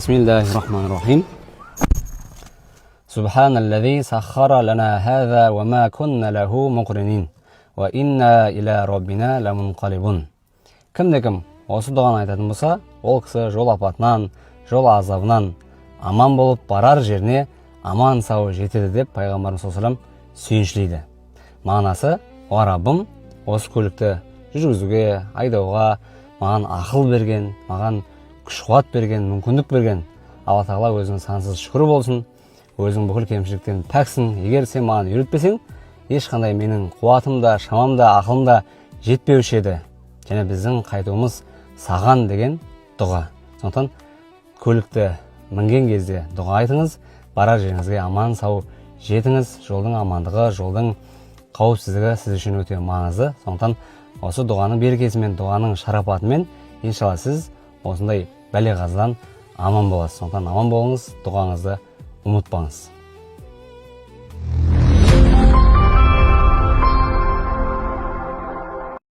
بسم الله الرحمن الرحيم. سبحان الذي سخر لنا هذا وما كنا له مقرنين وإنا إلى ربنا لمنقلبون. Кім-де-кім осы дұғаны айтатын болса, ол кісі жол апатынан, жол азабынан аман болып барар жеріне аман сау жетеді деп пайғамбарымыз саллаллаху алейхи ва саллям сүйіншілейді. Мағынасы: "О Раббым, осы көлікті жүргізуге, айдауға маған ақыл берген, маған күш-қуат берген, мүмкіндік берген Алла тағала өзінің сансыз шүкір болсын, өзің бүкіл кемшіліктен пәксің. Егер сен маған үйретпесең, ешқандай менің қуатым да, шамам да, ақылым да жетпеуші еді. Және біздің қайтуымыз саған" деген дұға. Сондықтан көлікті мінген кезде дұға айтыңыз, барар жеріңізге аман сау жетіңіз. Жолдың амандығы, жолдың қауіпсіздігі сіз үшін өте маңызды. Сондықтан осы дұғаның берекесімен, дұғаның шарапатымен иншалла сіз осындай бәле-қазадан аман боласыз. Сондықтан аман болыңыз, дұғаңызды ұмытпаңыз.